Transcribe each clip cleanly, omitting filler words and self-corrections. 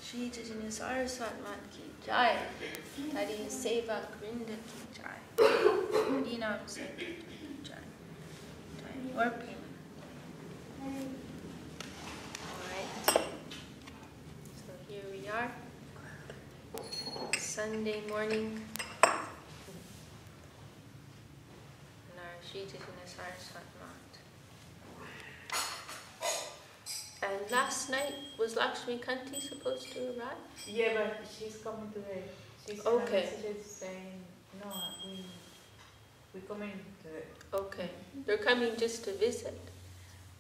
Shri Chaitanya Saraswat ki jai, Hari Seva Grinda ki jai, Hari Nam Sankirtan ki jai. Time or payment. Alright, so here we are, Sunday morning, in our Shri Chaitanya Saraswat Mat. And last night, was Lakshmi Kanti supposed to arrive? Yeah, but she's coming today. She's okay. Messages saying, no, we're coming today. Okay. They're coming just to visit?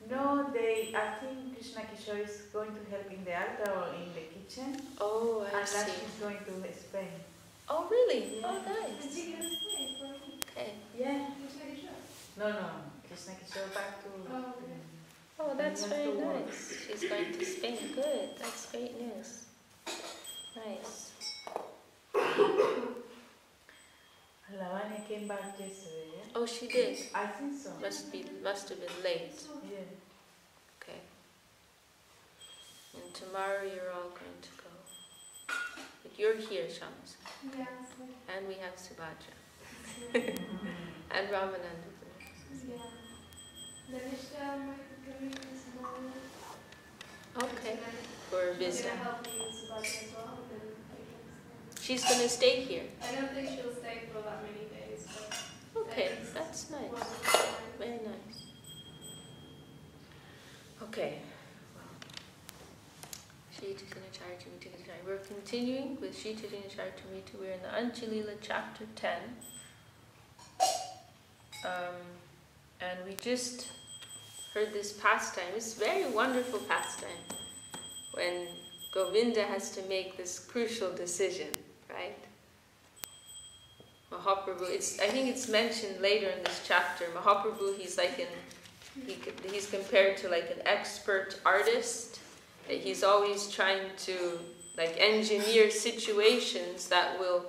No, I think Krishna Kishore is going to help in the altar or in the kitchen. Oh, I see. And Lakshmi is going to Spain. Oh, really? Yeah. Oh, nice. Is he going to stay for a week? Okay. Yeah. Krishna Kishore? No. Krishna Kishore back to... Oh, okay. Oh, that's very nice. She's going to Spain. Good. That's great news. Nice. Lavanya came back yesterday, yeah? Oh, she did? I think so. Must have been late. Yeah. Okay. And tomorrow you're all going to go. But you're here, Shams. Yes. And we have Subhadra. And Ramananda. Yeah. Dhanisha might be coming tomorrow. Okay. For a visit. I'm going to help me with Subhadra as well. She's going to stay here? I don't think she'll stay for that many days. But okay, that's nice. Very nice. Okay. Shri Chaitanya-charitamrta. We're continuing with Shri Chaitanya-charitamrta. We're in the Antya-lila chapter 10. And we just heard this pastime. It's a very wonderful pastime when Govinda has to make this crucial decision, right? Mahaprabhu, I think it's mentioned later in this chapter. Mahaprabhu, he's compared to like an expert artist. He's always trying to like engineer situations that will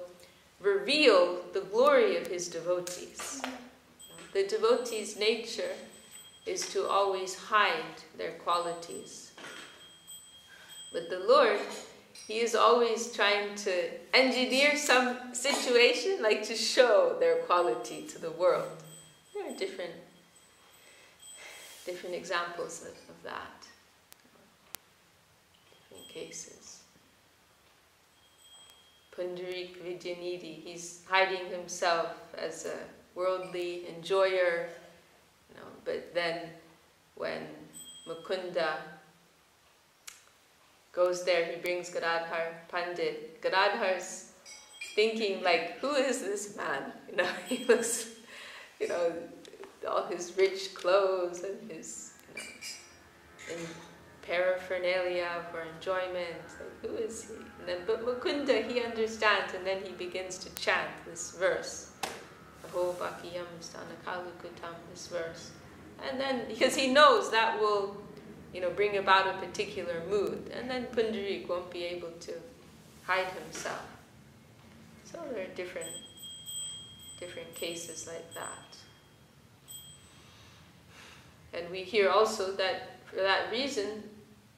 reveal the glory of his devotees. The devotee's nature is to always hide their qualities. But the Lord, He is always trying to engineer some situation, like to show their quality to the world. There are different examples of that. Different cases. Pundarik Vidyanidhi, he's hiding himself as a worldly enjoyer, but then when Mukunda goes there, he brings Gadadhar Pandit. Gadadhar's thinking like, who is this man? He looks, all his rich clothes and his, and paraphernalia for enjoyment. Like, who is he? And then, but Mukunda, he understands, and then he begins to chant this verse. Aho Bakiyam Stanakalukutam, this verse. And then, because he knows that will, bring about a particular mood. And then Pundarik won't be able to hide himself. So there are different cases like that. And we hear also that for that reason,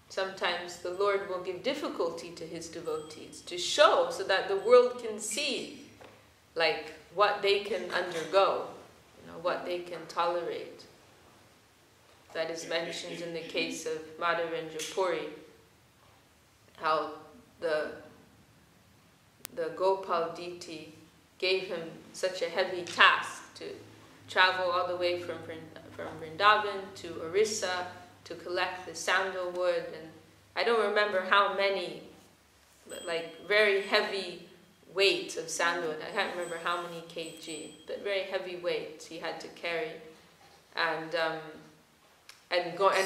sometimes the Lord will give difficulty to his devotees to show so that the world can see like what they can undergo, what they can tolerate. That is mentioned in the case of Madhavendra Puri, how the Gopal deity gave him such a heavy task to travel all the way from Vrindavan to Orissa to collect the sandalwood, and I don't remember how many, but like very heavy weight of sandalwood. I can't remember how many kg, but very heavy weights he had to carry, and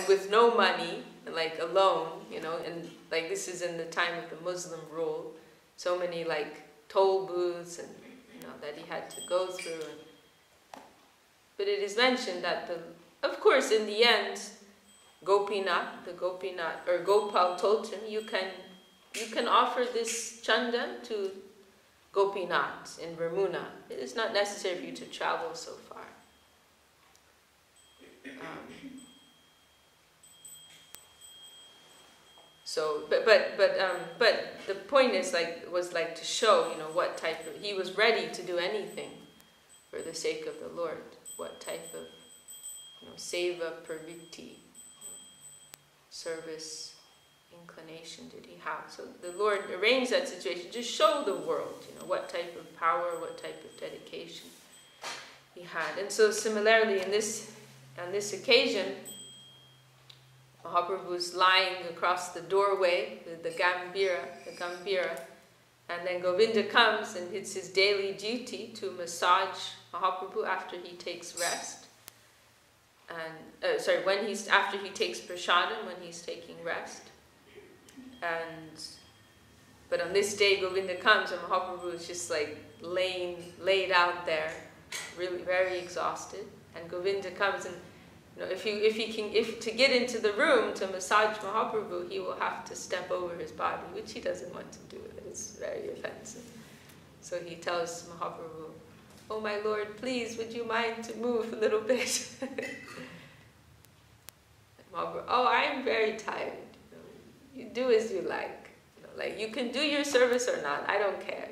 with no money, like alone, and like this is in the time of the Muslim rule, so many like toll booths and that he had to go through. But it is mentioned that of course in the end, Gopal told him, you can offer this chandan to Gopinath in Ramuna. It is not necessary for you to travel so far. So, but the point is was to show, what type of, he was ready to do anything for the sake of the Lord. What type of, seva pravritti, service inclination did he have? So the Lord arranged that situation to show the world, what type of power, what type of dedication he had. And so similarly on this occasion, Mahaprabhu's lying across the doorway, the Gambhira, and then Govinda comes, and it's his daily duty to massage Mahaprabhu after he takes rest. And after he takes prasadam, when he's taking rest. But on this day, Govinda comes, and Mahaprabhu is just laid out there, really very exhausted. And Govinda comes, and if to get into the room to massage Mahaprabhu, he will have to step over his body, which he doesn't want to do. It's very offensive. So he tells Mahaprabhu, "Oh my Lord, please, would you mind to move a little bit?" Mahaprabhu, "Oh, I'm very tired. You do as you like. You can do your service or not. I don't care.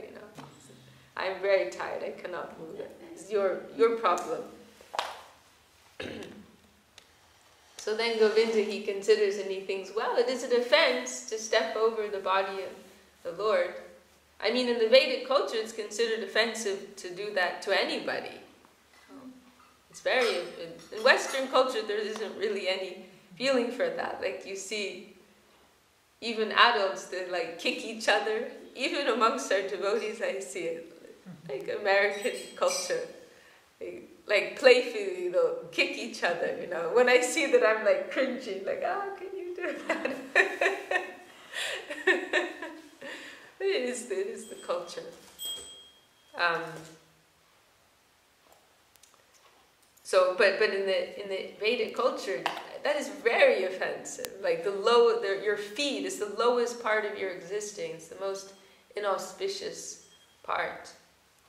I'm very tired. I cannot move it. It's your problem." So then Govinda, he considers and he thinks, well, it is an offense to step over the body of the Lord. I mean, in the Vedic culture, it's considered offensive to do that to anybody. It's in Western culture, there isn't really any feeling for that. You see, even adults, they kick each other. Even amongst our devotees, I see it. American culture. Playfully, they'll kick each other, When I see that, I'm cringing, how can you do that? It is the culture. But in the Vedic culture, that is very offensive. Your feet is the lowest part of your existing. It's the most inauspicious part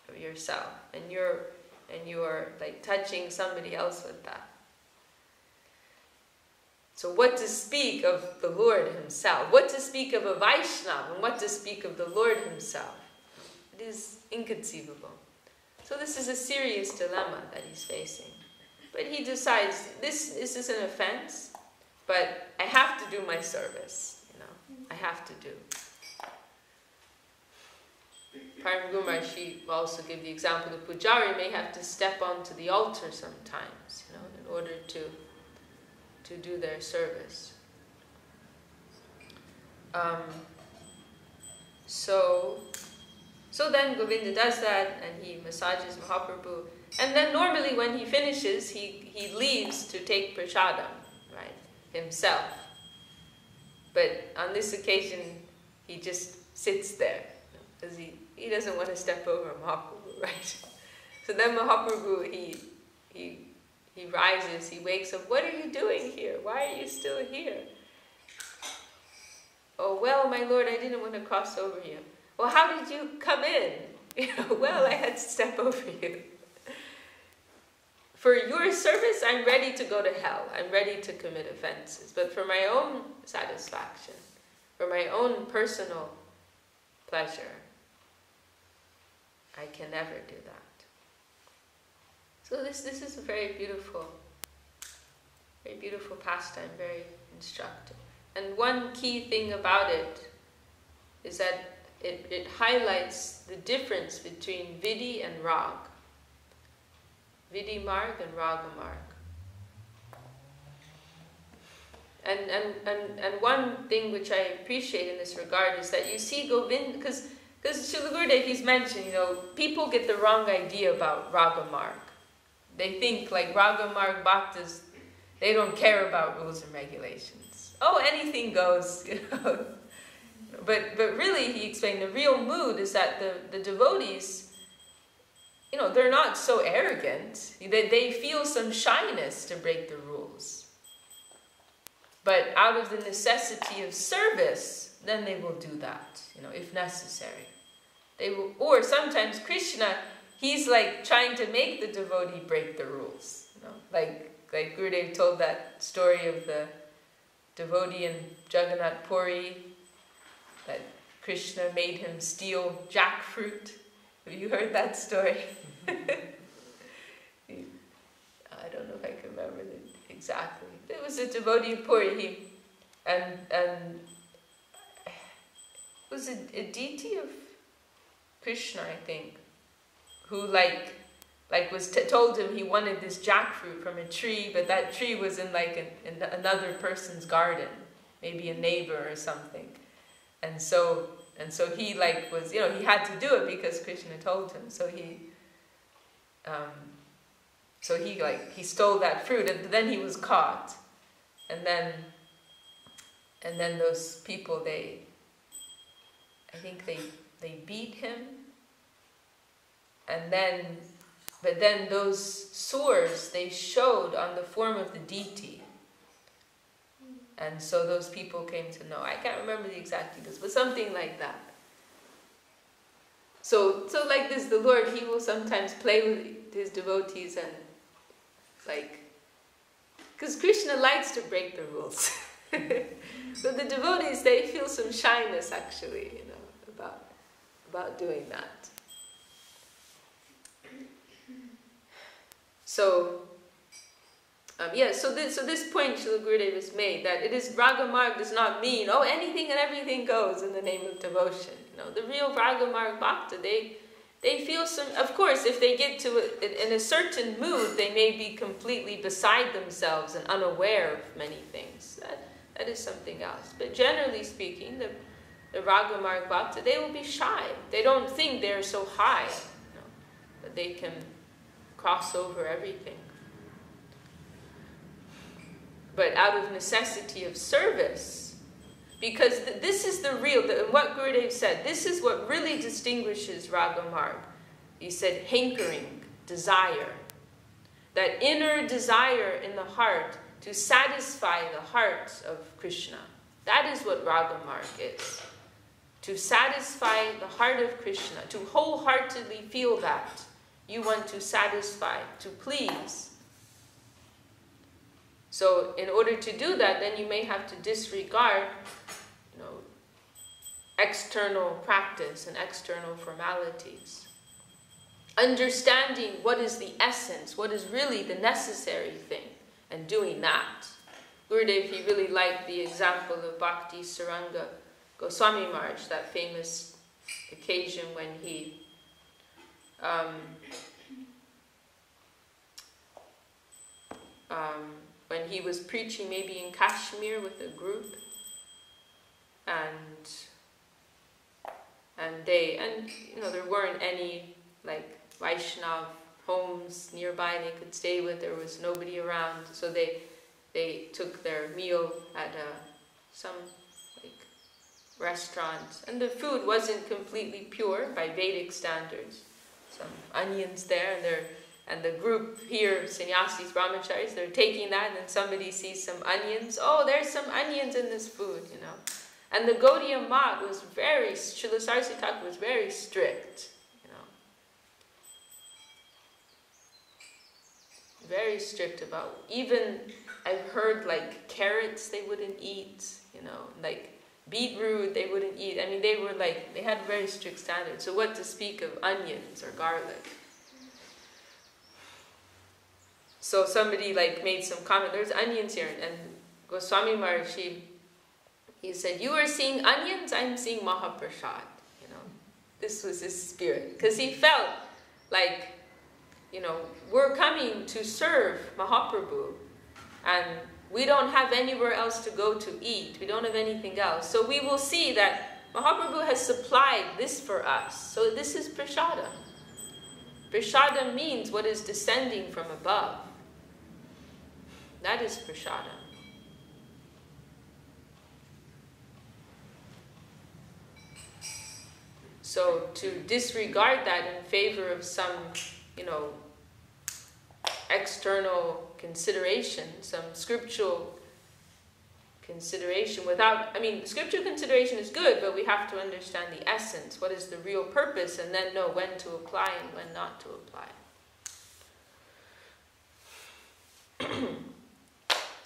of yourself, and you are touching somebody else with that. So what to speak of the Lord himself? What to speak of a Vaishnava, and what to speak of the Lord himself? It is inconceivable. So this is a serious dilemma that he's facing. But he decides, this is an offense, but I have to do my service, I have to do. Param she will also give the example of Pujari may have to step onto the altar sometimes, in order to do their service. So then Govinda does that, and he massages Mahaprabhu. And then normally when he finishes, he leaves to take prasadam, right, himself. But on this occasion, he just sits there, because he doesn't want to step over Mahaprabhu, right? So then Mahaprabhu, he rises, he wakes up. What are you doing here? Why are you still here? Oh, well, my Lord, I didn't want to cross over you. Well, how did you come in? Well, I had to step over you. For your service, I'm ready to go to hell. I'm ready to commit offenses. But for my own satisfaction, for my own personal pleasure, I can never do that. So this is a very beautiful pastime, very instructive. And one key thing about it is that it highlights the difference between Vidhi and Rag. Vidhi Marg and Raga Marg. And one thing which I appreciate in this regard is that you see Govinda, because Srila Gurudev, he's mentioned, people get the wrong idea about Raga Marg. They think Raga Marg Bhaktas, they don't care about rules and regulations. Oh, anything goes, But really, he explained, the real mood is that the devotees, they're not so arrogant. They feel some shyness to break the rules. But out of the necessity of service, then they will do that, if necessary. They will, or sometimes Krishna, he's trying to make the devotee break the rules. Like Gurudev told that story of devotee in Jagannath Puri, that Krishna made him steal jackfruit. Have you heard that story? I don't know if I can remember it exactly. It was a devotee of Puri, and it was a deity of Krishna, I think, who was told him he wanted this jackfruit from a tree, but that tree was in in another person's garden, maybe a neighbor or something, and so he was, he had to do it because Krishna told him. So he stole that fruit, and then he was caught, and then those people, I think they beat him, but then those sores, they showed on the form of the deity. And so those people came to know. I can't remember the exact details, but something like that. So like this, the Lord, he will sometimes play with his devotees and because Krishna likes to break the rules. But the devotees, they feel some shyness actually, about doing that. So, so this point Srila Gurudev has made, that it is Raga Marg does not mean, anything and everything goes in the name of devotion. The real Raga Marg Bhakta, they feel some, of course, if they get to in a certain mood, they may be completely beside themselves and unaware of many things. That is something else. But generally speaking, the Raga Marg Bhakta, they will be shy. They don't think they're so high, that they can cross over everything. But out of necessity of service, because this is the real, what Gurudev said, this is what really distinguishes Raga Marg. He said hankering, desire. That inner desire in the heart to satisfy the heart of Krishna. That is what Raga Marg is. To satisfy the heart of Krishna, to wholeheartedly feel that you want to satisfy, to please. So in order to do that, then you may have to disregard, external practice and external formalities. Understanding what is the essence, what is really the necessary thing, and doing that. Gurudev, he really liked the example of Bhakti Saranga Goswami Maharaj, that famous occasion when he was preaching maybe in Kashmir with a group, and there weren't any Vaishnav homes nearby they could stay with. There was nobody around, so they took their meal at some restaurant, and the food wasn't completely pure by Vedic standards. Some onions there, and the group here, sannyasis, brahmacharis, they're taking that, and then somebody sees some onions. Oh, there's some onions in this food, And the Gaudiya Math was Srila Saraswati Thakur was very strict, Very strict about, even I've heard carrots they wouldn't eat, beetroot they wouldn't eat. I mean, they had very strict standards. So what to speak of onions or garlic? So somebody made some comment, there's onions here, and Goswami Maharaj, he said, you are seeing onions, I'm seeing Mahaprasad. This was his spirit. Because he felt we're coming to serve Mahaprabhu, and we don't have anywhere else to go to eat. We don't have anything else. So we will see that Mahaprabhu has supplied this for us. So this is prasada. Prasada means what is descending from above. That is prasada. So to disregard that in favor of some, external consideration, some scriptural consideration scriptural consideration is good, but we have to understand the essence, what is the real purpose, and then know when to apply and when not to apply.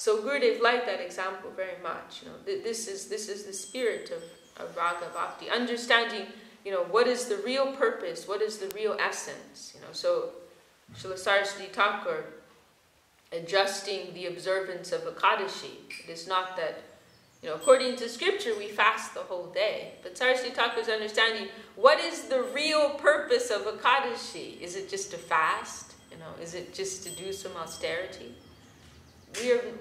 So Gurudev liked that example very much. This is the spirit of Raga Bhakti, understanding, what is the real purpose, what is the real essence. So Srila Saraswati Thakur adjusting the observance of Ekadashi. It is not that, according to scripture, we fast the whole day. But Saraswati Thakur's understanding, what is the real purpose of Ekadashi? Is it just to fast? Is it just to do some austerity?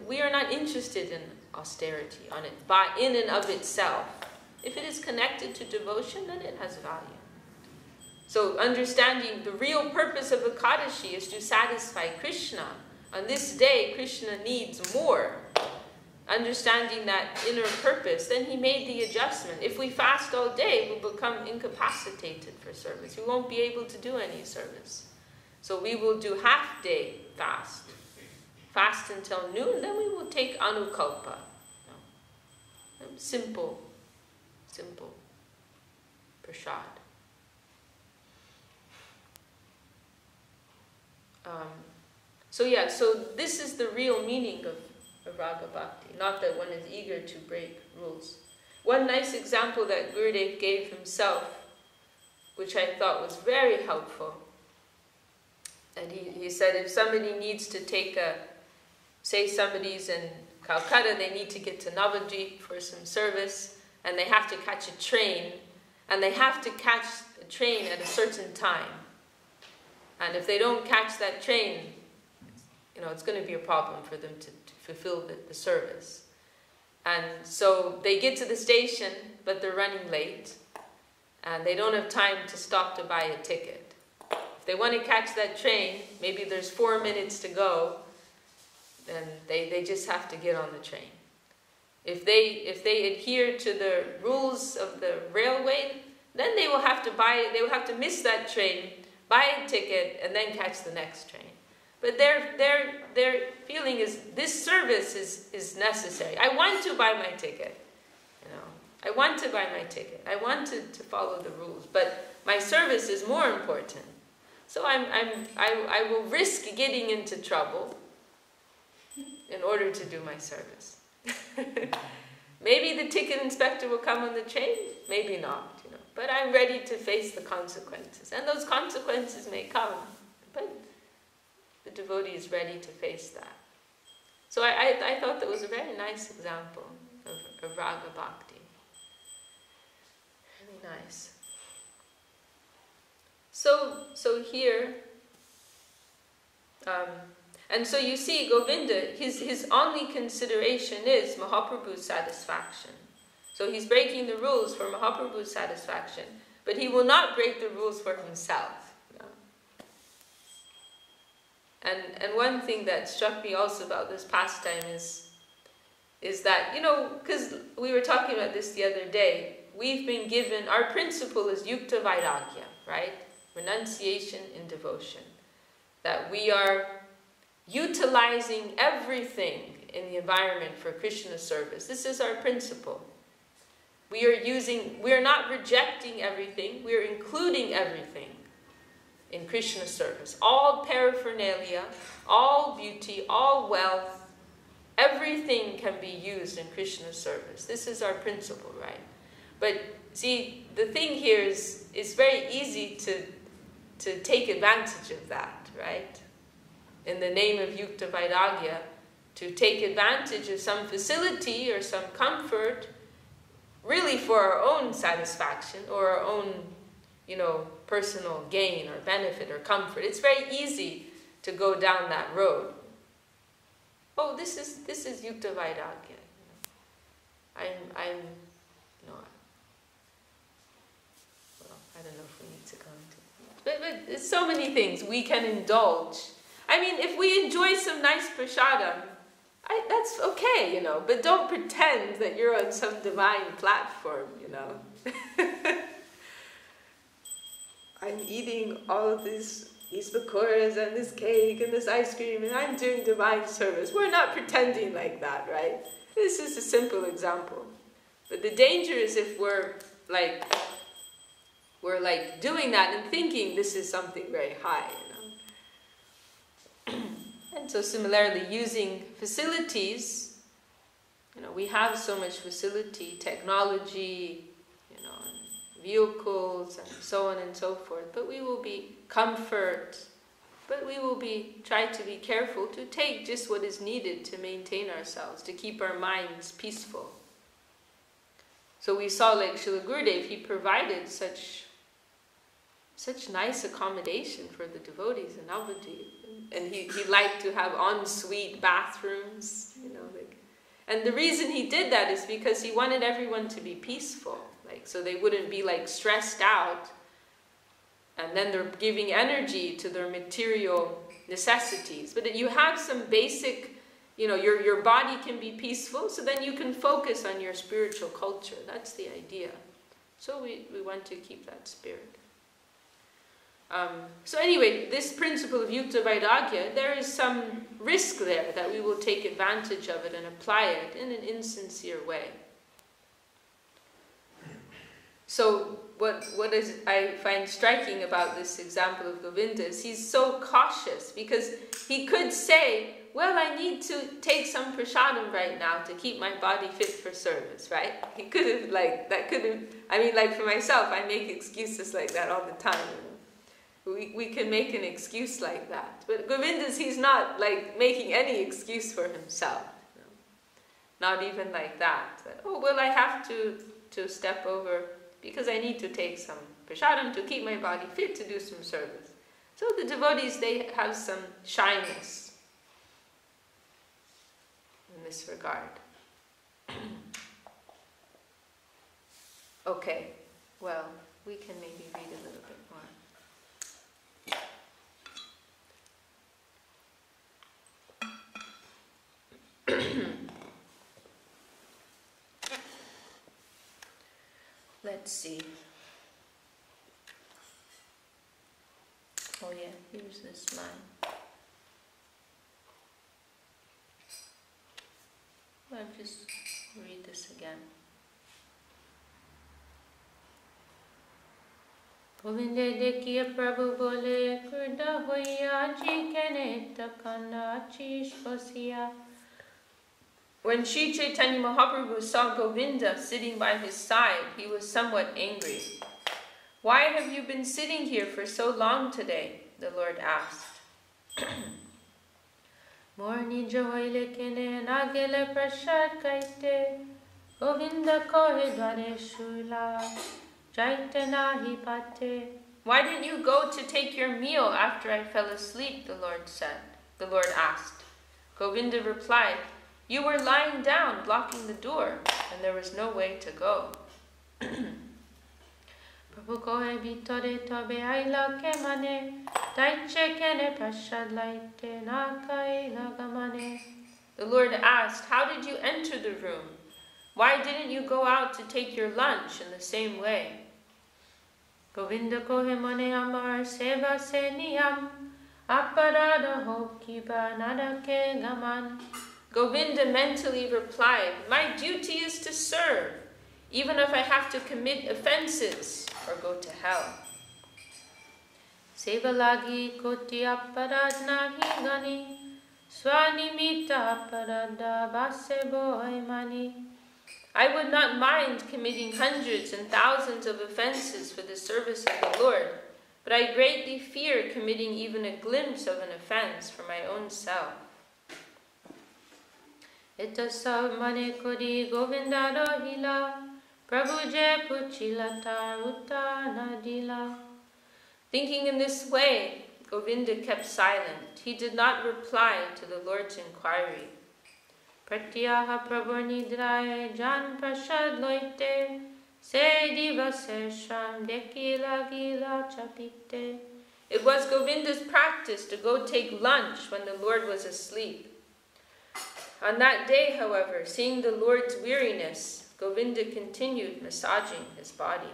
We are not interested in austerity in and of itself. If it is connected to devotion, then it has value. So understanding the real purpose of Ekadashi is to satisfy Krishna. On this day, Krishna needs more. Understanding that inner purpose, then he made the adjustment. If we fast all day, we'll become incapacitated for service. We won't be able to do any service. So we will do half-day fast. Fast until noon, then we will take anukalpa. Simple prasad. So this is the real meaning of Raga Bhakti, not that one is eager to break rules. One nice example that Gurudev gave himself, which I thought was very helpful, and he said if somebody needs to take say somebody's in Calcutta, they need to get to Navadvip for some service, and they have to catch a train, and they have to catch a train at a certain time. And if they don't catch that train, it's going to be a problem for them to fulfill the service. And so they get to the station, but they're running late, and they don't have time to stop to buy a ticket. If they want to catch that train, maybe there's 4 minutes to go, then they just have to get on the train. If they adhere to the rules of the railway, then they will have to miss that train, buy a ticket, and then catch the next train. But their feeling is, this service is necessary. I want to buy my ticket. I want to buy my ticket. I want to follow the rules. But my service is more important. So I will risk getting into trouble in order to do my service. Maybe the ticket inspector will come on the train, maybe not, but I'm ready to face the consequences. And those consequences may come, but the devotee is ready to face that. So I thought that was a very nice example of Raga Bhakti. Really nice. So here, and so you see, Govinda, his only consideration is Mahaprabhu's satisfaction. So he's breaking the rules for Mahaprabhu's satisfaction, but he will not break the rules for himself. And one thing that struck me also about this pastime is that, because we were talking about this the other day, we've been given, our principle is Yukta Vairagya, right? Renunciation in devotion. That we are utilizing everything in the environment for Krishna service. This is our principle. We are not rejecting everything, we are including everything in Krishna service. All paraphernalia, all beauty, all wealth, everything can be used in Krishna service. This is our principle, right? But see, the thing here is it's very easy to take advantage of that, right? In the name of Yukta Vairagya, to take advantage of some facility or some comfort, really for our own satisfaction or our own, personal gain or benefit or comfort. It's very easy to go down that road. Oh, this is Yukta Vairagya. I don't know if we need to go into it. But there's so many things we can indulge. I mean, if we enjoy some nice prasadam, that's okay, but don't pretend that you're on some divine platform, I'm eating all of these pakoras and this cake and this ice cream and I'm doing divine service. We're not pretending like that, right? This is a simple example. But the danger is if we're doing that and thinking this is something very high, And And so similarly, using facilities, we have so much facility, technology, and vehicles, and so on and so forth, but we will be comfort, but we will try to be careful to take just what is needed to maintain ourselves, to keep our minds peaceful. So we saw, like Srila Gurudev, he provided such nice accommodation for the devotees in Navadvip. And he liked to have en-suite bathrooms, and the reason he did that is because he wanted everyone to be peaceful, so they wouldn't be stressed out, and then they're giving energy to their material necessities. But you have some basic, your body can be peaceful, so then you can focus on your spiritual culture. That's the idea. So we want to keep that spirit. So anyway, this principle of Yukta Vairagya, there is some risk there that we will take advantage of it and apply it in an insincere way. So what I find striking about this example of Govinda is he's so cautious, because he could say, well, I need to take some prasadam right now to keep my body fit for service, right? He could have, for myself, I make excuses like that all the time. We can make an excuse like that. But Govinda's, he's not making any excuse for himself. Not even like that. Oh, well, I have to step over because I need to take some prasadam to keep my body fit to do some service. So the devotees, they have some shyness in this regard. Okay, well, we can maybe read a little bit more. Let's see. Oh yeah, here's this line. I'll just read this again. Govinde dekhiye Prabhu bole kurda hoya ji kene takana chish bosiya. When Sri Chaitanya Mahaprabhu saw Govinda sitting by his side, he was somewhat angry. Why have you been sitting here for so long today? The Lord asked. Morni joile kene nagele prasad kaite, Govinda kohe dware shula, jaite nahi pate. Why didn't you go to take your meal after I fell asleep? The Lord asked. Govinda replied, you were lying down, blocking the door, and there was no way to go. Prabhu kohe bitore tobe aila ke mane, taiche kene prasad laite na kaila gamane. The Lord asked, how did you enter the room? Why didn't you go out to take your lunch in the same way? Govinda kohe mone amar seva se niyam, aparada ho kiba nada ke gaman. Govinda mentally replied, my duty is to serve, even if I have to commit offenses or go to hell. Sevalagi koti aparad nahi gani, swanimita aparada basebo mani. I would not mind committing hundreds and thousands of offenses for the service of the Lord, but I greatly fear committing even a glimpse of an offense for my own self. Itasav mane kodi Govinda rohila, Prabhu je puchilata uta nadila. Thinking in this way, Govinda kept silent. He did not reply to the Lord's inquiry. Pratyaha Prabhu nidraye jan prasad loite, se divase sham dekila gila chapite. It was Govinda's practice to go take lunch when the Lord was asleep. On that day, however, seeing the Lord's weariness, Govinda continued massaging his body.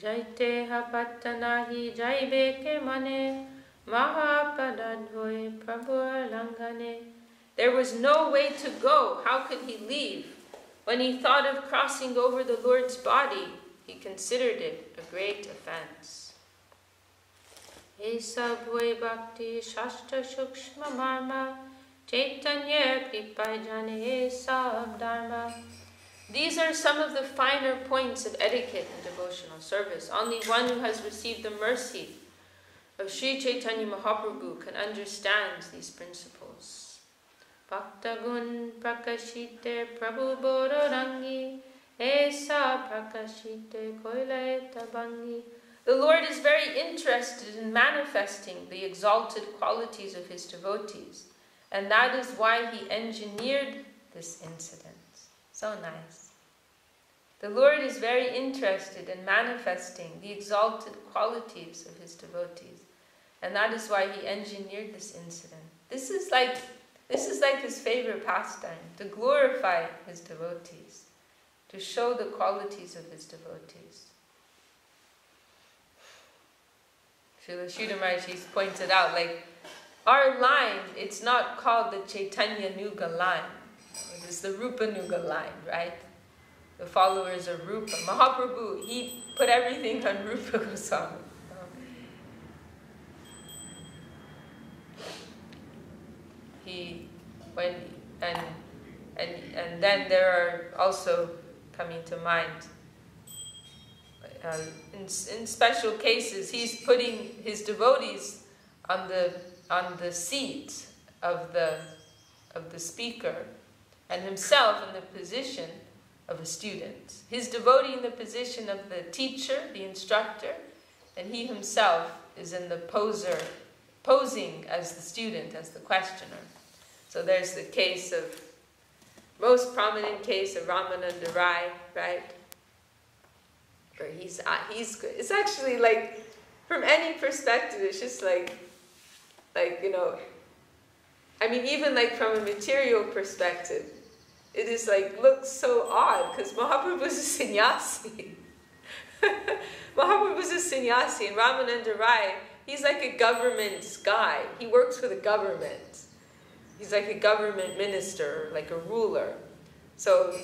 Jaite hapatanahi jaibe ke mane, mahapadadhoy prabhu langane. There was no way to go. How could he leave? When he thought of crossing over the Lord's body, he considered it a great offense. Esa bhoi bhakti shastra shukshma marma Chaitanya kripajane esa dharma. These are some of the finer points of etiquette and devotional service. Only one who has received the mercy of Sri Chaitanya Mahaprabhu can understand these principles. Bhaktagun prakashite prabhu bodorangi esa prakashite koilaeta bangi. The Lord is very interested in manifesting the exalted qualities of His devotees, and that is why He engineered this incident. So nice. The Lord is very interested in manifesting the exalted qualities of His devotees, and that is why He engineered this incident. This is like His favorite pastime, to glorify His devotees, to show the qualities of His devotees. Srila Sridhar Maharaj pointed out, like, our line, it's not called the Chaitanya Nuga line. It is the Rupa Nuga line, right? The followers of Rupa. Mahaprabhu, he put everything on Rupa Goswami. And then there are also coming to mind, in special cases, he's putting his devotees on the seat of the speaker, and himself in the position of a student. His devotee in the position of the teacher, the instructor, and he himself is in the posing as the student, as the questioner. So there's the case of, most prominent case of Ramananda Rai, right? Where it's actually like, from any perspective, it's just like, you know, I mean, even like from a material perspective, it is like, looks so odd, because Mahaprabhu is a sannyasi. Mahaprabhu is a sannyasi, and Ramananda Rai, he's like a government guy. He works for the government. He's like a government minister, like a ruler. So,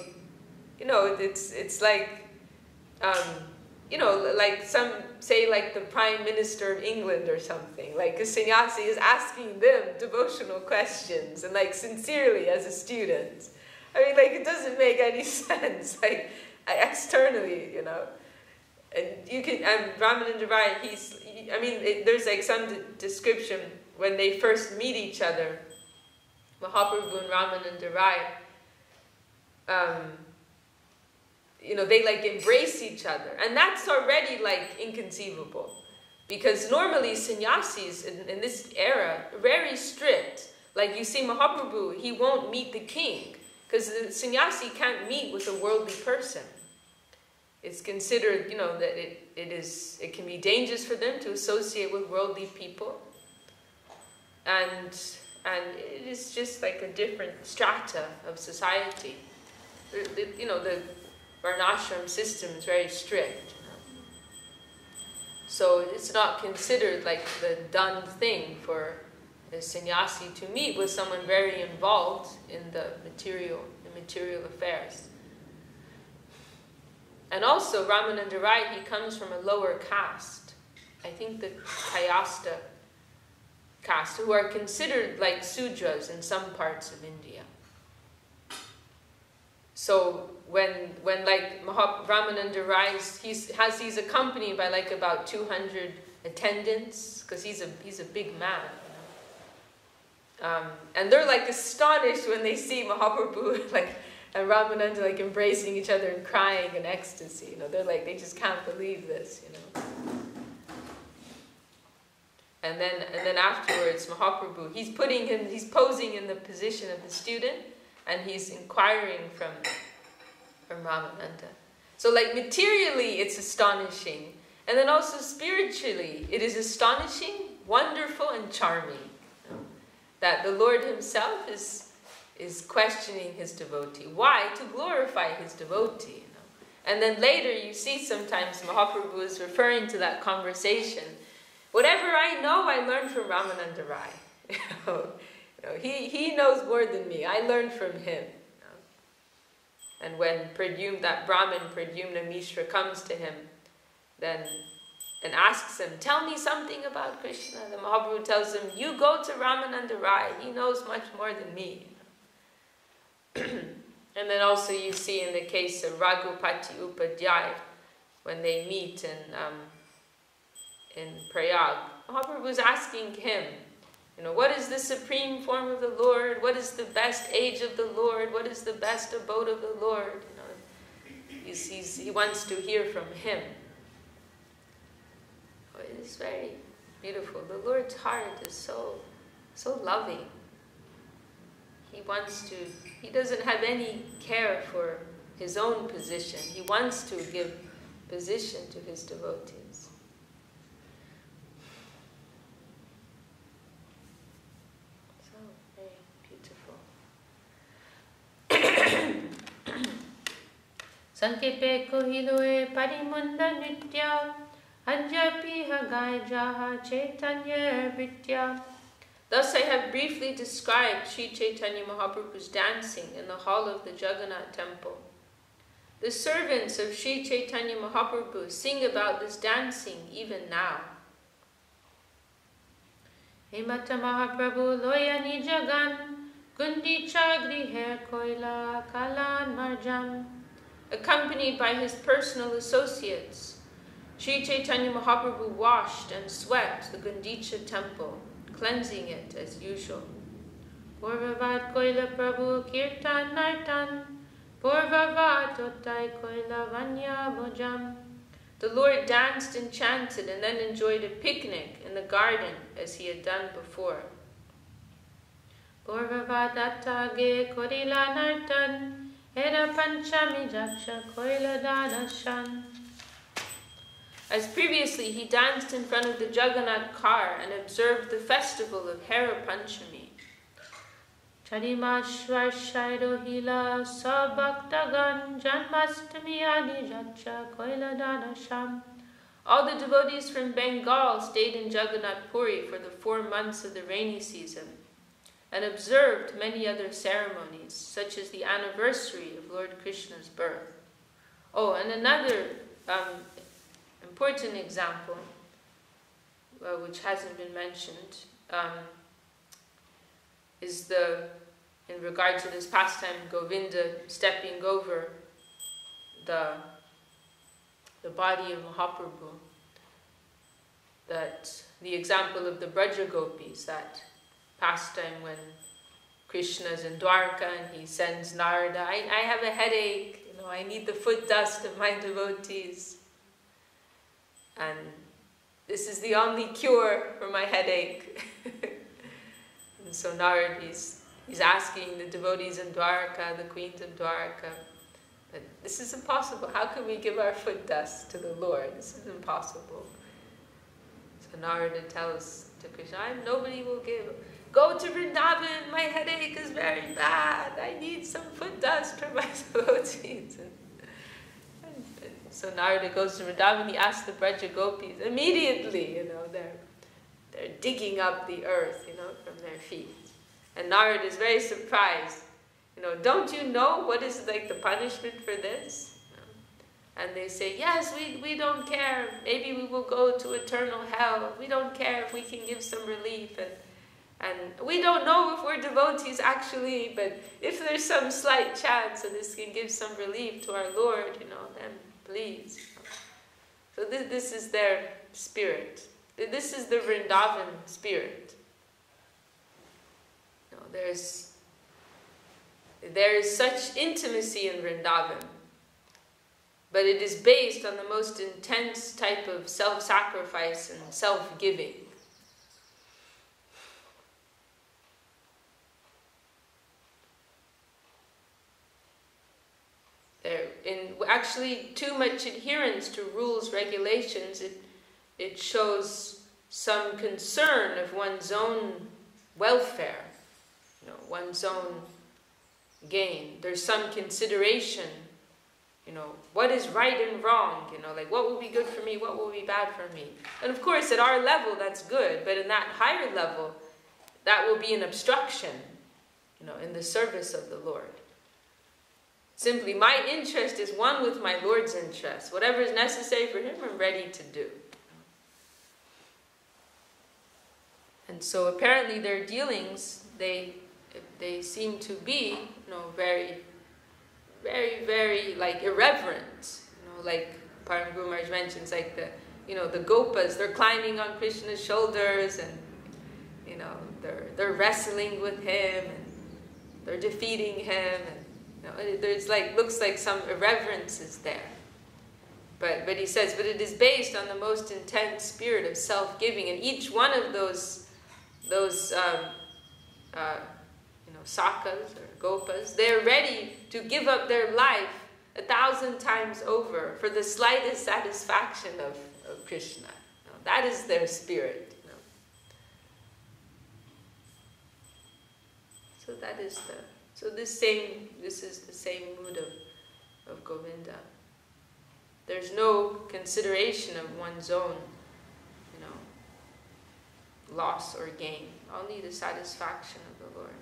you know, it's like, you know, like some say like the Prime Minister of England or something. Like a sannyasi is asking them devotional questions, and like sincerely as a student. I mean, like, it doesn't make any sense, like, externally, you know. And you can, and Ramananda Rai, there's like some description when they first meet each other, Mahaprabhu and Ramananda Rai, you know, they like embrace each other. And that's already like inconceivable. Because normally sannyasis in this era are very strict. Like you see Mahaprabhu, he won't meet the king. Because the sannyasi can't meet with a worldly person. It's considered, you know, that it can be dangerous for them to associate with worldly people. And it is just like a different strata of society. You know, the varnashram system is very strict. So it's not considered like the done thing for a sannyasi to meet with someone very involved in the material affairs. And also Ramananda Rai, he comes from a lower caste. I think the Kayasta caste, who are considered like Sudras in some parts of India. So when like Ramananda Rai, he's accompanied by like about 200 attendants, because he's a big man. And they're like astonished when they see Mahaprabhu and Ramananda like embracing each other and crying in ecstasy. You know, they're like, they just can't believe this, you know. And then afterwards, Mahaprabhu, he's posing in the position of the student, and he's inquiring from Ramananda. So like materially, it's astonishing, and then also spiritually, it is astonishing, wonderful, and charming. That the Lord himself is questioning his devotee. Why? To glorify his devotee. You know? And then later you see sometimes Mahaprabhu is referring to that conversation. Whatever I know, I learned from Ramananda Rai. You know, he knows more than me. I learned from him. You know? And when that Brahmin Pradyumna Mishra comes to him, then and asks him, tell me something about Krishna. The Mahaprabhu tells him, you go to Ramananda Rai, he knows much more than me. And then also you see in the case of Raghupati Upadhyay, when they meet in Prayag, Mahaprabhu is asking him, what is the supreme form of the Lord? What is the best age of the Lord? What is the best abode of the Lord? He wants to hear from him. It is very beautiful. The Lord's heart is so loving. He doesn't have any care for his own position. He wants to give position to his devotees. So very beautiful. Sankepe kohiloe parimunda nitya anjapiha gaijaha Chaitanya-caritamrta. Thus I have briefly described Sri Chaitanya Mahaprabhu's dancing in the hall of the Jagannath temple. The servants of Sri Chaitanya Mahaprabhu sing about this dancing even now. Hemata Mahaprabhu loyani jagan gundicha griher koila kalan marjam. Accompanied by his personal associates, Sri Chaitanya Mahaprabhu washed and swept the Gundicha temple, cleansing it as usual. Purvavat koila Prabhu kirtan nartan, purvavat otai koila vanya bhojam. The Lord danced and chanted and then enjoyed a picnic in the garden as he had done before. Purvavat attage korila nartan, Era panchami jaksha koila danashan. As previously, he danced in front of the Jagannath car and observed the festival of Hera Panchami. Charimashvarshaido hila sabhaktagan janmastami adi jaksha koila danasham. All the devotees from Bengal stayed in Jagannath Puri for the 4 months of the rainy season, and observed many other ceremonies, such as the anniversary of Lord Krishna's birth. Oh, and another important example, which hasn't been mentioned, is in regard to this pastime, Govinda stepping over the body of Mahaprabhu, that the example of the Braja Gopis, that pastime when Krishna is in Dwarka and he sends Narada, I have a headache, I need the foot dust of my devotees. And this is the only cure for my headache. And so Narada, he's asking the devotees in Dwarka, the queens of Dwarka, that this is impossible. How can we give our foot dust to the Lord? This is impossible. So Narada tells to Krishna, nobody will give. Go to Vrindavan, my headache is very bad. I need some foot dust for my devotees. And so Narada goes to Vrindavan, he asks the Braja Gopis. Immediately, they're digging up the earth, from their feet. And Narada is very surprised. Don't you know what is the punishment for this? And they say, yes, we don't care. Maybe we will go to eternal hell. We don't care if we can give some relief. And we don't know if we're devotees actually, but if there's some slight chance that this can give some relief to our Lord, then please. So this is their spirit. This is the Vrindavan spirit. There is such intimacy in Vrindavan, but it is based on the most intense type of self-sacrifice and self-giving. In actually too much adherence to rules, regulations, it shows some concern of one's own welfare, one's own gain. There's some consideration, what is right and wrong, what will be good for me, what will be bad for me. And of course, at our level, that's good, but in that higher level, that will be an obstruction, in the service of the Lord. Simply, my interest is one with my Lord's interest. Whatever is necessary for Him, I'm ready to do. And so apparently their dealings, they seem to be, very, very, very like irreverent. Like Param Guru Maharaj mentions, like the gopas, they're climbing on Krishna's shoulders, and they're wrestling with him, and they're defeating him, and there's looks like some irreverence is there. But he says, but it is based on the most intense spirit of self-giving, and each one of those sakas or gopas, they're ready to give up their life 1,000 times over for the slightest satisfaction of Krishna. That is their spirit. So that is this is the same mood of Govinda. There's no consideration of one's own, loss or gain. Only the satisfaction of the Lord.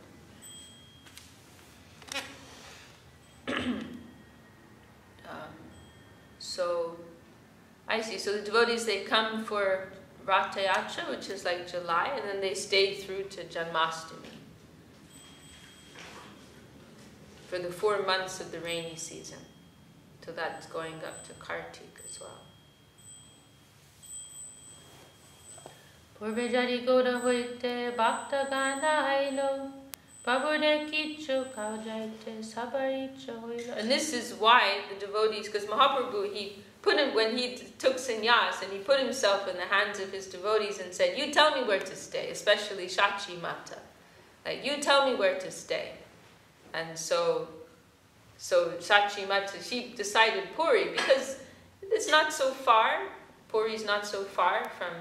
So, I see. So the devotees, they come for Ratha Yatra, which is like July, and then they stay through to Janmashtami for the 4 months of the rainy season. So that's going up to Kartik as well. Purvejari Goda Hoite Bhakta Gana Hailo Prabhude Kichu Kaujaite Sabaricha Hoilo. And this is why the devotees, because Mahaprabhu, when he took sannyas, and he put himself in the hands of his devotees and said, you tell me where to stay, especially Shachi Mata. Like, you tell me where to stay. And so Shachi Mata, she decided Puri, because it's not so far. Puri's not so far from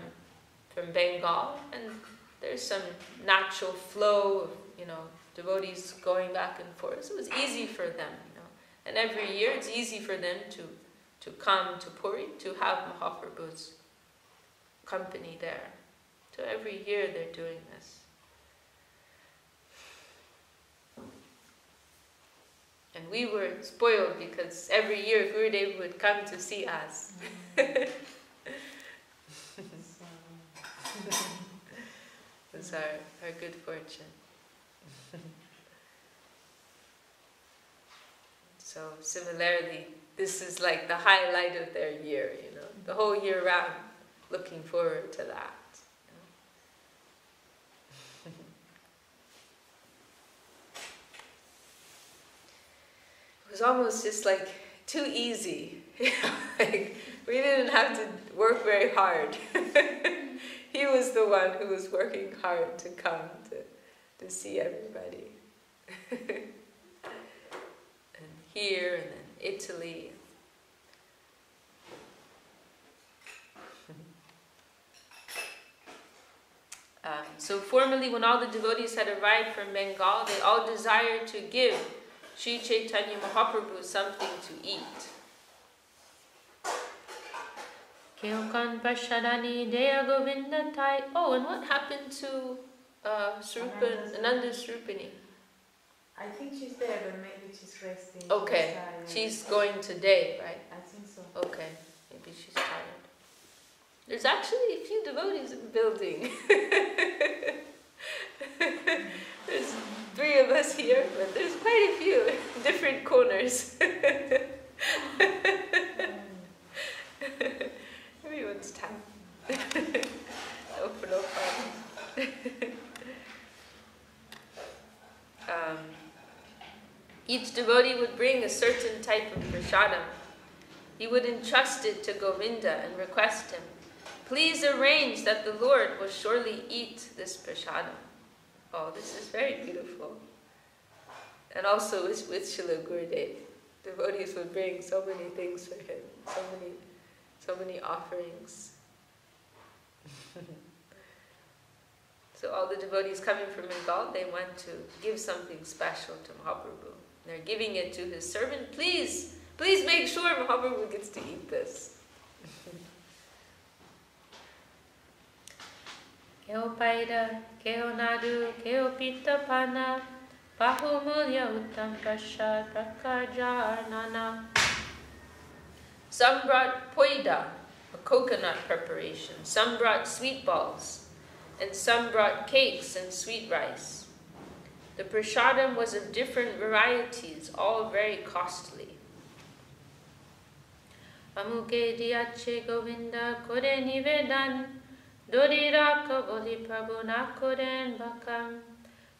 Bengal, and there's some natural flow of, devotees going back and forth. So it was easy for them, And every year it's easy for them to come to Puri, to have Mahaprabhu's company there. So every year they're doing this. And we were spoiled because every year Gurudev would come to see us. It was our good fortune. So similarly, this is like the highlight of their year, the whole year round, looking forward to that. It was almost just like too easy. Like, we didn't have to work very hard. He was the one who was working hard to come to see everybody. And here, and then Italy. So formally, when all the devotees had arrived from Bengal, they all desired to give Sri Chaitanya Mahaprabhu something to eat. Oh, and what happened to Ananda Srupani? I think she's there, but maybe she's resting. Okay, she's going today, right? I think so. Okay, maybe she's tired. There's actually a few devotees in the building. There's 3 of us here, but there's quite a few in different corners. Everyone's tired. No problem. Each devotee would bring a certain type of prasadam. He would entrust it to Govinda and request him, please arrange that the Lord will surely eat this prasadam. Oh, this is very beautiful. And also with Srila Gurudev, devotees would bring so many things for him, so many offerings. So all the devotees coming from Bengal, they want to give something special to Mahaprabhu. They're giving it to his servant. Please make sure Mahaprabhu gets to eat this. Keo paida, keo nadu, keo pita pana, bahumulya uttam prasad prakajar nana. Some brought poida, a coconut preparation. Some brought sweet balls. and some brought cakes and sweet rice. The prasadam was of different varieties, all very costly. Amuke diache Govinda kore nivedan, doriraka boli prabhu na koren bakam.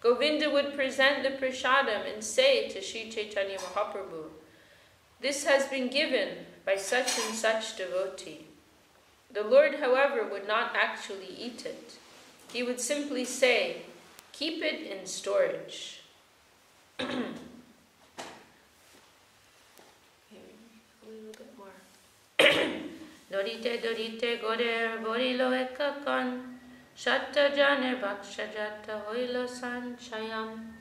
Govinda would present the prasadam and say to Sri Chaitanya Mahaprabhu, "This has been given by such and such devotee." The Lord, however, would not actually eat it. He would simply say, "Keep it in storage." A little bit more. Dorite dorite gorer borilo ekakan, shatta janer bakshajata hoilo sanchayam.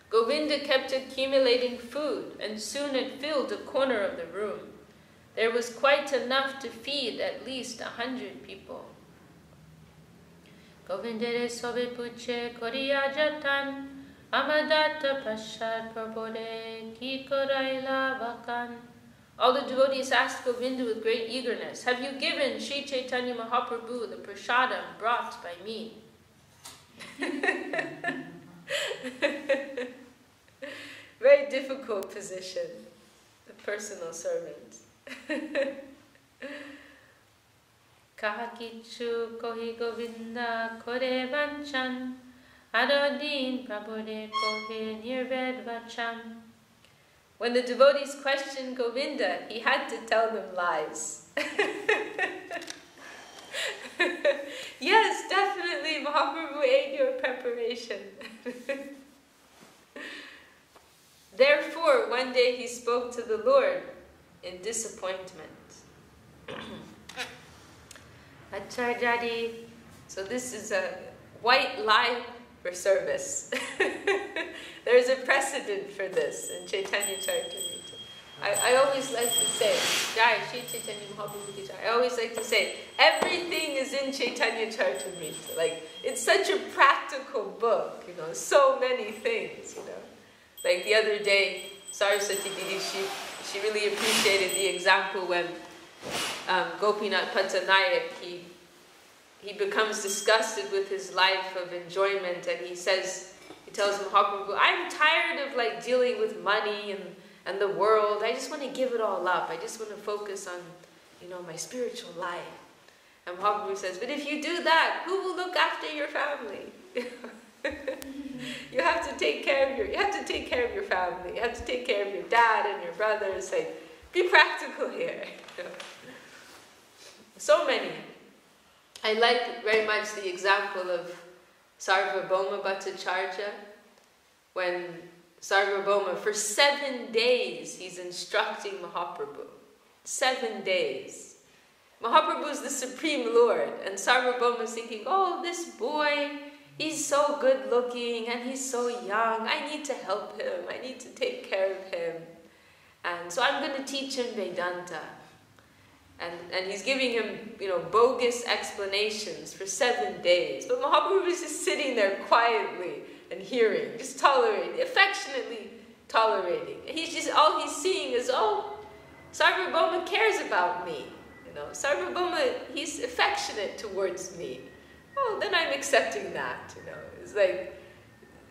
Govinda kept accumulating food, and soon it filled a corner of the room. There was quite enough to feed at least 100 people. Govindere sobe puche koriya jatan, amadata pashad prabode ki koraila bakan. All the devotees asked Govinda with great eagerness, "Have you given Sri Chaitanya Mahaprabhu the prasadam brought by me?" Very difficult position, the personal servant. Kahakichu kohi Govinda kore vanchan, adodin prabode kohe nirved vacham. When the devotees questioned Govinda, he had to tell them lies. Yes, definitely, Mahaprabhu ate your preparation. Therefore, one day he spoke to the Lord in disappointment. Acharjadi. So this is a white lie for service. There is a precedent for this in Chaitanya-charitamrta. I always like to say, Jai, Shri Chaitanya Mahaprabhu ki Jai. I always like to say, everything is in Chaitanya-charitamrta. Like, it's such a practical book, you know, so many things, you know. Like the other day, Saraswati Didi, she really appreciated the example when Gopinath Patanayak, he becomes disgusted with his life of enjoyment, and he tells Mahaprabhu, "I'm tired of like dealing with money and the world. I just want to give it all up. I just want to focus on, you know, my spiritual life." And Mahaprabhu says, "But if you do that, who will look after your family?" You have to take care of your family. You have to take care of your dad and your brothers. Like, be practical here. You know? So many. I like very much the example of Sarvabhauma Bhattacharya, when Sarvabhauma, for 7 days, he's instructing Mahaprabhu. 7 days. Mahaprabhu is the Supreme Lord, and Sarvabhauma is thinking, "Oh, this boy, he's so good looking, and he's so young. I need to help him. I need to take care of him. And so I'm going to teach him Vedanta." And he's giving him, you know, bogus explanations for 7 days. But Mahaprabhu is just sitting there quietly and hearing, just tolerating, affectionately tolerating. All he's seeing is, oh, Sarvabhauma cares about me. You know, Sarvabhauma, he's affectionate towards me. Oh, then I'm accepting that, you know. It's like,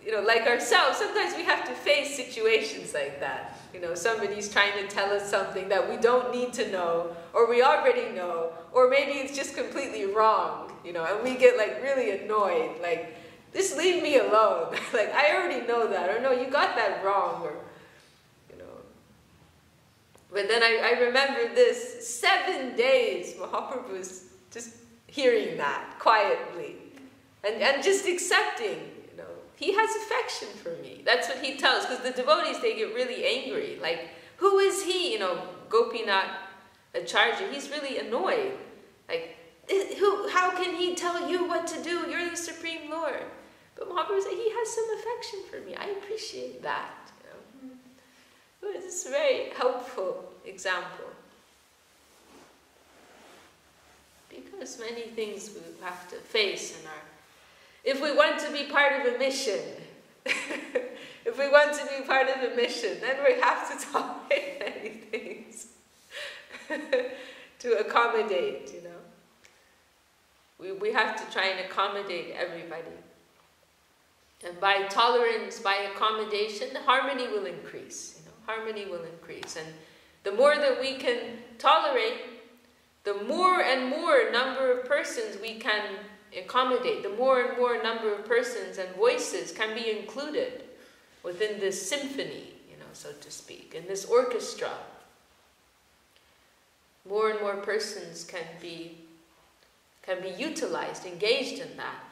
you know, like ourselves, sometimes we have to face situations like that. You know, somebody's trying to tell us something that we don't need to know, or we already know, or maybe it's just completely wrong, you know, and we get like really annoyed, like, just leave me alone. Like, I already know that, or no, you got that wrong, or, you know. But then I remember this, 7 days, Mahaprabhu was just hearing that quietly, and just accepting. He has affection for me. That's what he tells, because the devotees, they get really angry. Like, who is he? You know, Gopinath Acharya, he's really annoyed. Like, how can he tell you what to do? You're the Supreme Lord. But Mahaprabhu said, he has some affection for me. I appreciate that. You know? But it's a very helpful example. Because many things we have to face in our... If we want to be part of a mission, then we have to tolerate many things to accommodate, you know. we have to try and accommodate everybody. And by tolerance, by accommodation, harmony will increase. Harmony will increase. And the more that we can tolerate, the more and more number of persons we can accommodate, the more and more number of persons and voices can be included within this symphony, so to speak, in this orchestra. More and more persons can be utilized, engaged in that.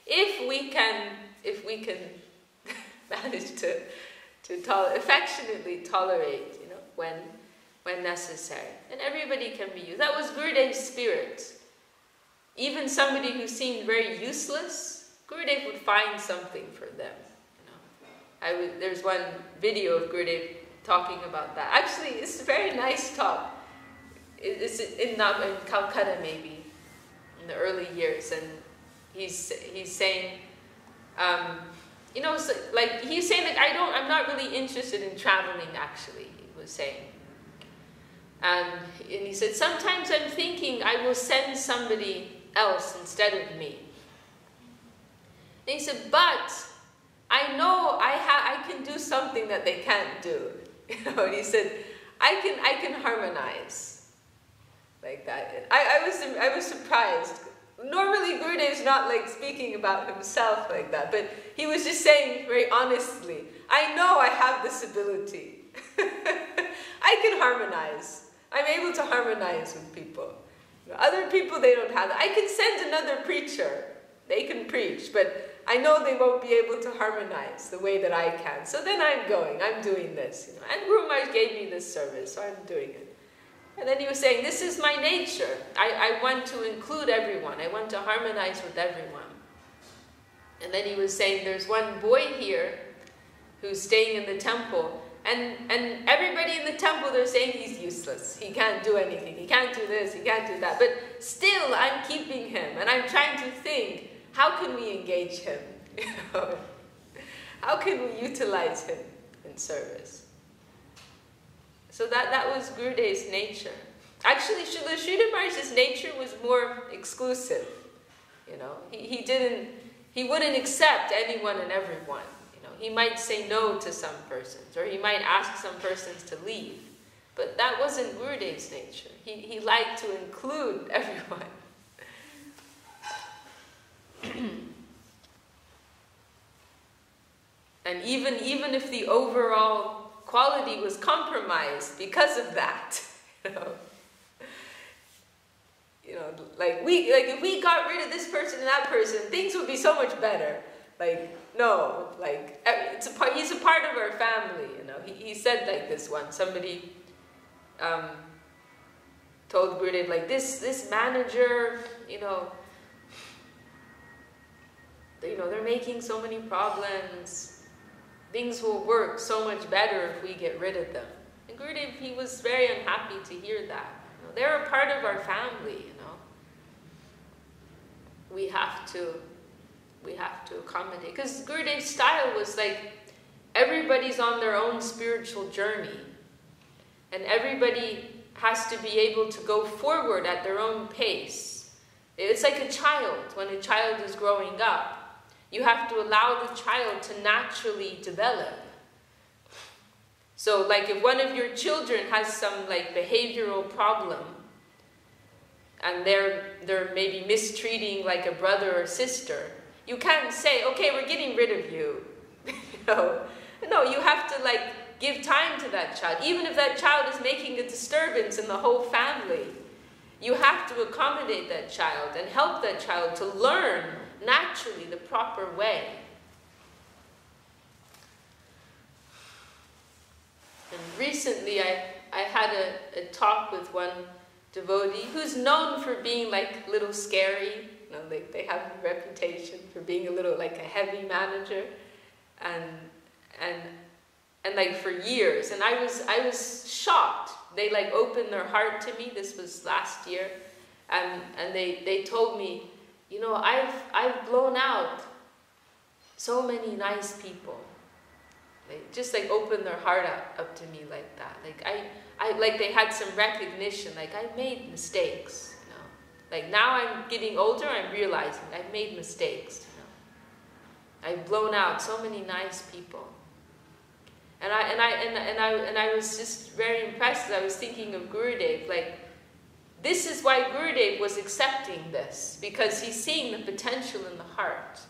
If we can manage to affectionately tolerate, when necessary, and everybody can be used. That was Gurudev's spirit. Even somebody who seemed very useless, Gurudev would find something for them. There's one video of Gurudev talking about that. Actually, it's a very nice talk. It's in Calcutta, maybe, in the early years, and he's saying, he's saying I'm not really interested in traveling. Actually, he was saying, and he said, sometimes I'm thinking I will send somebody else instead of me. And he said, but I know I can do something that they can't do. And he said, I can harmonize like that. I was surprised. Normally Gurudev's not speaking about himself like that, but he was just saying very honestly, I know I have this ability. I can harmonize. I'm able to harmonize with people. Other people, they don't have that. I can send another preacher. They can preach, but I know they won't be able to harmonize the way that I can. So then I'm doing this. And Guru Maharaj gave me this service, so I'm doing it. And then he was saying, this is my nature. I want to include everyone. I want to harmonize with everyone. And then he was saying, there's one boy here who's staying in the temple, and everybody in the temple, they're saying he's useless. He can't do anything. He can't do this. He can't do that. But still, I'm keeping him, and I'm trying to think, how can we engage him? How can we utilize him in service? So that was Gurudev's nature. Actually, Srila Sridhar Maharaj's nature was more exclusive. He wouldn't accept anyone and everyone. He might say no to some persons, or he might ask some persons to leave. But that wasn't Gurudev's nature. He liked to include everyone. And even if the overall quality was compromised because of that, if we got rid of this person and that person, things would be so much better. He's a part of our family. He said like this once. Somebody told Gurudev this manager, they're making so many problems. Things will work so much better if we get rid of them. And Gurudev, he was very unhappy to hear that. They're a part of our family, We have to accommodate. Because Gurudev's style was everybody's on their own spiritual journey. And everybody has to be able to go forward at their own pace. It's like a child. When a child is growing up, you have to allow the child to naturally develop. So if one of your children has some behavioral problem, and they're maybe mistreating a brother or sister, you can't say, okay, we're getting rid of you. No, you have to give time to that child. Even if that child is making a disturbance in the whole family, you have to accommodate that child and help that child to learn naturally the proper way. And recently I had a talk with one devotee who's known for being little scary. They have a reputation for being a little a heavy manager, and for years. And I was shocked. They opened their heart to me. This was last year, and they told me, I've blown out so many nice people. They just opened their heart up to me like that. They had some recognition. I made mistakes. Like now I'm getting older, I'm realizing I've made mistakes. I've blown out so many nice people. And I was just very impressed. I was thinking of Gurudev, like, this is why Gurudev was accepting this, because he's seeing the potential in the heart.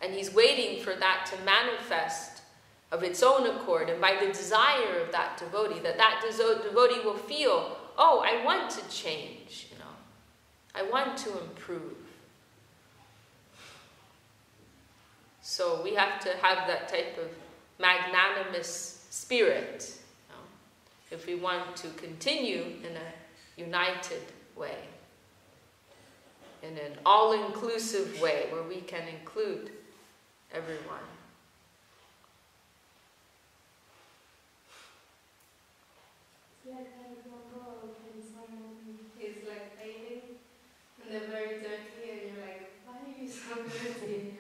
And he's waiting for that to manifest of its own accord, and by the desire of that devotee, that devotee will feel, oh, I want to change, I want to improve. So we have to have that type of magnanimous spirit, if we want to continue in a united way, in an all-inclusive way where we can include everyone. He's like painting and they're very dirty and you're like, why are you so dirty?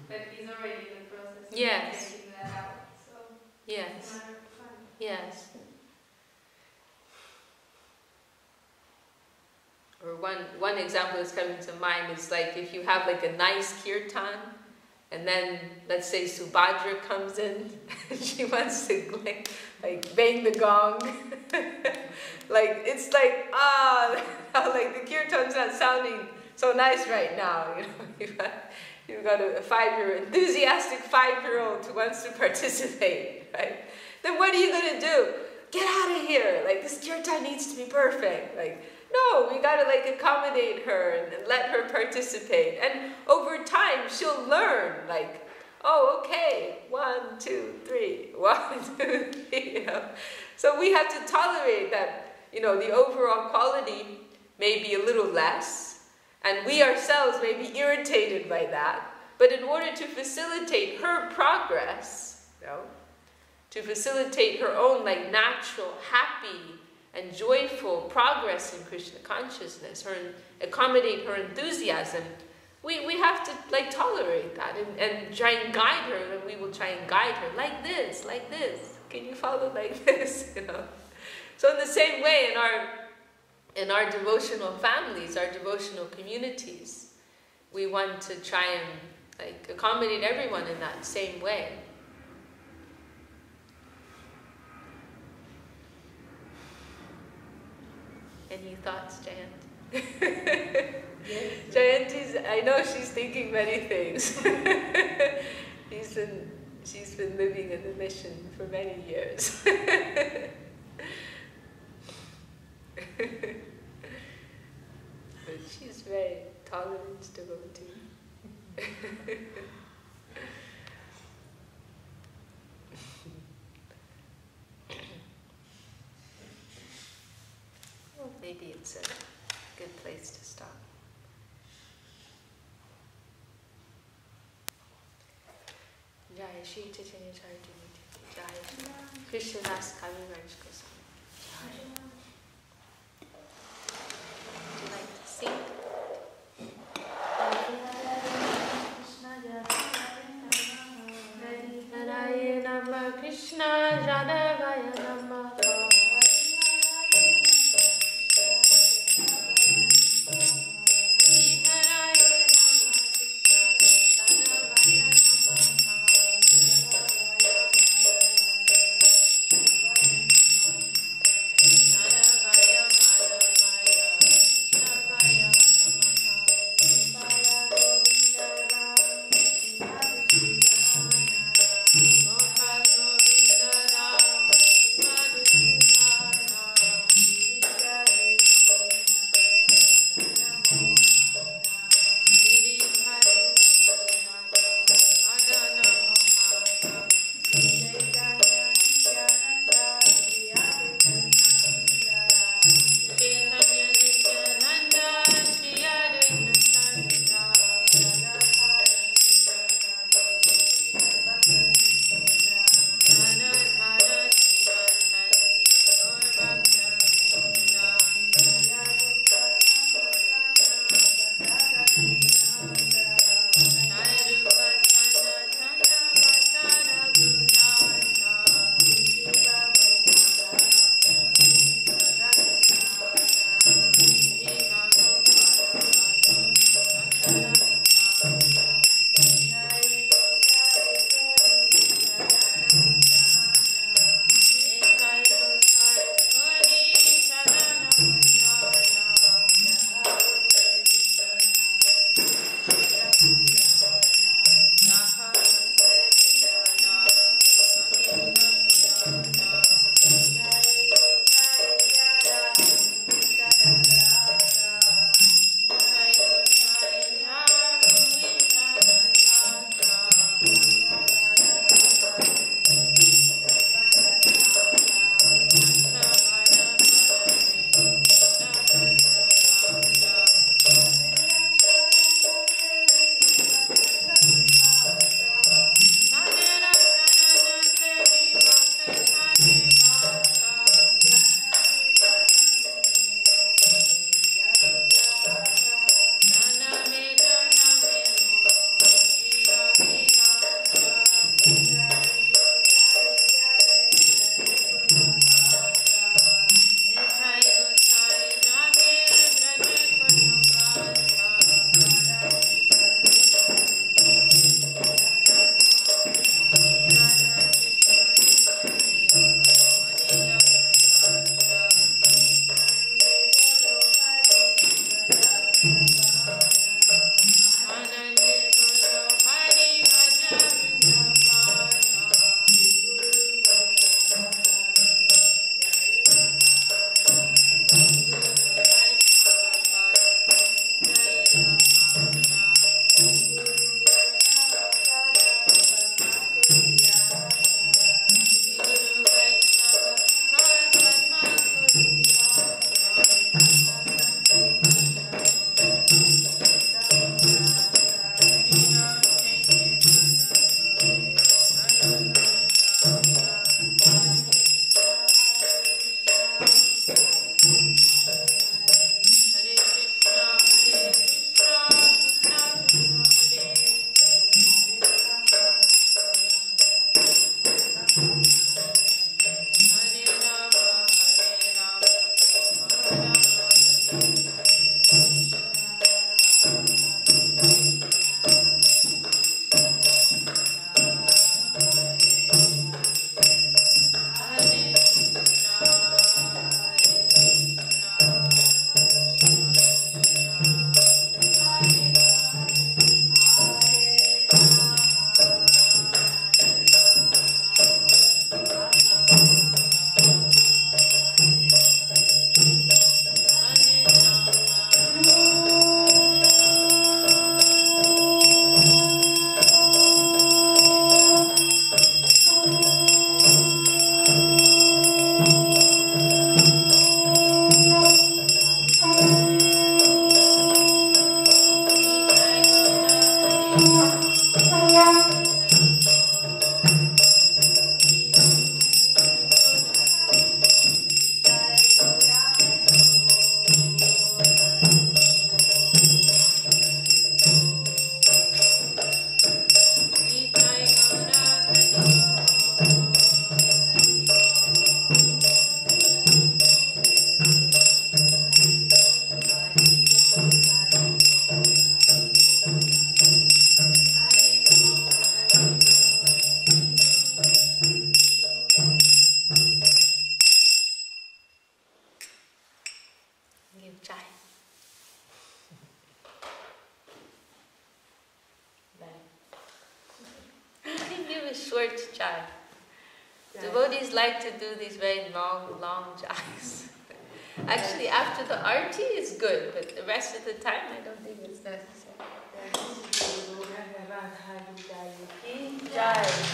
But he's already in the process of taking that out. So Yes. it's a matter of fun. Yes. Or one example that's coming to mind is like if you have like a nice kirtan, and then let's say Subhadra comes in and she wants to like bang the gong. Like it's like like the kirtan's not sounding so nice right now. You've got a enthusiastic 5-year-old who wants to participate, right? Then what are you gonna do? Get out of here! Like this kirtan needs to be perfect. Like no, we gotta like accommodate her and let her participate. And over time, she'll learn. Like, oh, okay, 1, 2, 3, 1, 2, 3. So we have to tolerate that. The overall quality may be a little less, and we ourselves may be irritated by that. But in order to facilitate her progress, to facilitate her own like natural, happy, and joyful progress in Krishna consciousness, accommodate her enthusiasm, we have to like tolerate that and try and guide her, and we will try and guide her like this. Can you follow like this? So in the same way, in our devotional families, our devotional communities, we want to try and like accommodate everyone in that same way. Any thoughts, Jayant? Yes. Jayanti's, I know she's thinking many things. She's been living in the mission for many years. But she's very tolerant devotee. Well, maybe it's a good place to stop. Jai Shri Chaitanya-charitamrta. Jai Krishna Das Kaviraj Goswami. Would you like to sing? Hare Nama Krishna Jadavaya Nama. Short chai. Devotees like to do these very long chais. Actually, after the arti is good, but the rest of the time I don't think it's necessary. Jai.